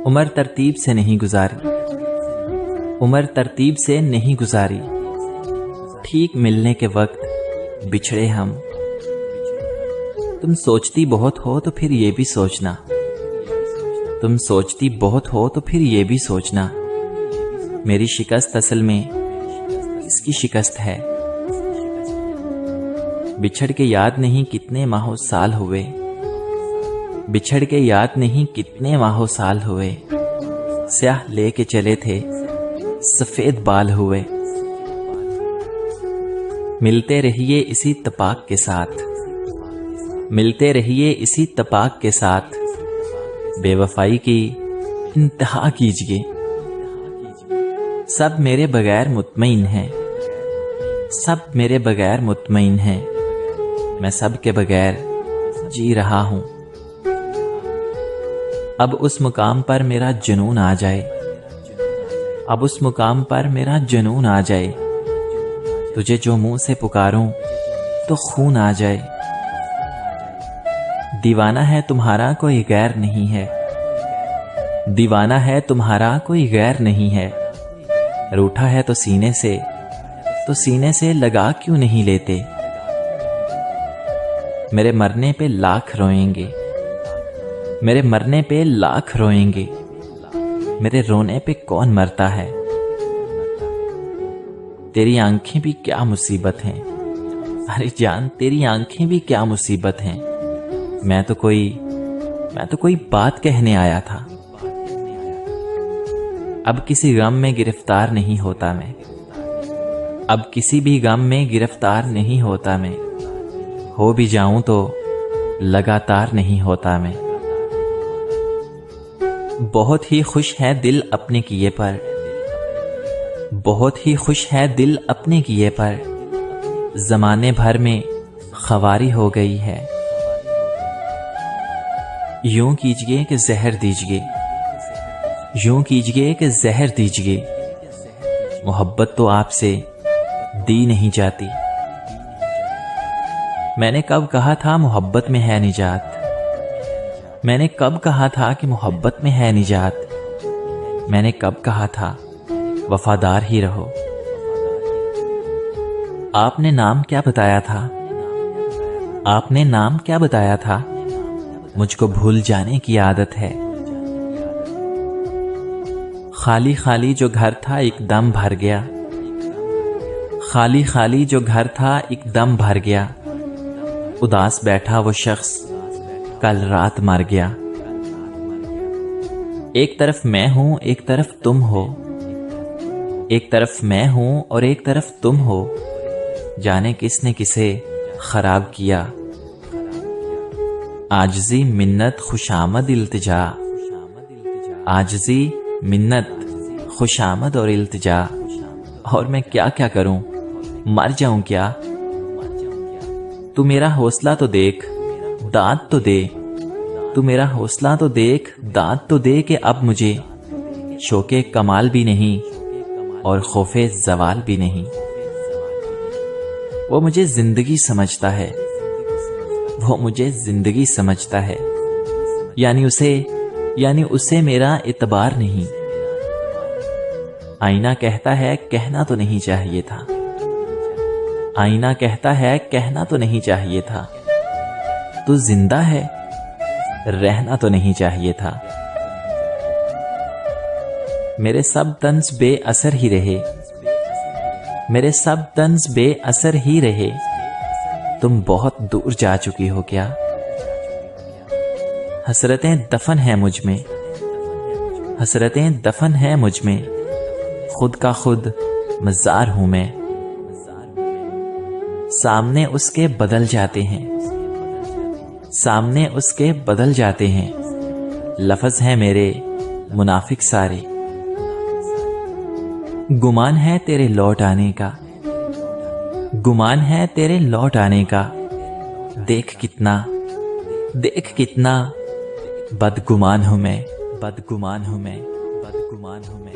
उम्र तरतीब से नहीं गुजारी, उम्र तरतीब से नहीं गुजारी, ठीक मिलने के वक्त बिछड़े हम। तुम सोचती बहुत हो तो फिर ये भी सोचना, तुम सोचती बहुत हो तो फिर ये भी सोचना, मेरी शिकस्त असल में किसकी शिकस्त है। बिछड़ के याद नहीं कितने माहों साल हुए, बिछड़ के याद नहीं कितने माहों साल हुए, स्याह लेके चले थे सफेद बाल हुए। मिलते रहिए इसी तपाक के साथ, मिलते रहिए इसी तपाक के साथ, बेवफाई की इंतहा कीजिए। सब मेरे बगैर मुतमईन हैं, सब मेरे बगैर मुतमईन हैं, मैं सब के बगैर जी रहा हूं। अब उस मुकाम पर मेरा जुनून आ जाए, अब उस मुकाम पर मेरा जुनून आ जाए, तुझे जो मुंह से पुकारूं तो खून आ जाए। दीवाना है तुम्हारा कोई गैर नहीं है, दीवाना है तुम्हारा कोई गैर नहीं है, रूठा है तो सीने से लगा क्यों नहीं लेते। मेरे मरने पे लाख रोएंगे, मेरे मरने पे लाख रोएंगे, मेरे रोने पे कौन मरता है। तेरी आंखें भी क्या मुसीबत हैं, अरे जान तेरी आंखें भी क्या मुसीबत हैं। मैं तो कोई बात कहने आया था। अब किसी गम में गिरफ्तार नहीं होता मैं, अब किसी भी गम में गिरफ्तार नहीं होता मैं, हो भी जाऊं तो लगातार नहीं होता मैं। बहुत ही खुश है दिल अपने किए पर, बहुत ही खुश है दिल अपने किए पर, जमाने भर में ख्वारी हो गई है। यूं कीजिए कि जहर दीजिए, यूं कीजिए कि जहर दीजिए, मोहब्बत तो आपसे दी नहीं जाती। मैंने कब कहा था मोहब्बत में है निजात, मैंने कब कहा था कि मोहब्बत में है निजात, मैंने कब कहा था वफादार ही रहो। आपने नाम क्या बताया था, आपने नाम क्या बताया था, मुझको भूल जाने की आदत है। खाली खाली जो घर था एकदम भर गया, खाली खाली जो घर था एकदम भर गया, उदास बैठा वो शख्स कल रात मर गया। एक तरफ मैं हूं एक तरफ तुम हो, एक तरफ मैं हूं और एक तरफ तुम हो, जाने किसने किसे खराब किया। आजिज़ी मिन्नत खुशामद इल्तिजा, आजिज़ी मिन्नत खुशामद और इल्तिजा, और मैं क्या क्या करूं, मर जाऊं क्या। तू मेरा हौसला तो देख, दांत तो दे, तू मेरा हौसला तो देख, दांत तो दे कि अब मुझे शौके कमाल भी नहीं और खौफे जवाल भी नहीं। वो मुझे जिंदगी समझता है, वो मुझे जिंदगी समझता है, यानी उसे मेरा इतबार नहीं। आईना कहता है कहना तो नहीं चाहिए था, आईना कहता है कहना तो नहीं चाहिए था, तू जिंदा है रहना तो नहीं चाहिए था। मेरे सब तंज बेअसर ही रहे, मेरे सब तंज बेअसर ही रहे, तुम बहुत दूर जा चुकी हो क्या। हसरतें दफन है मुझ में, हसरतें दफन है मुझ में, खुद का खुद मज़ार हूं मैं। सामने उसके बदल जाते हैं, सामने उसके बदल जाते हैं, लफ्ज़ हैं मेरे मुनाफिक सारे। गुमान है तेरे लौट आने का, गुमान है तेरे लौट आने का, देख कितना बदगुमान हूं मैं, बदगुमान हूं मैं, बदगुमान हूं मैं।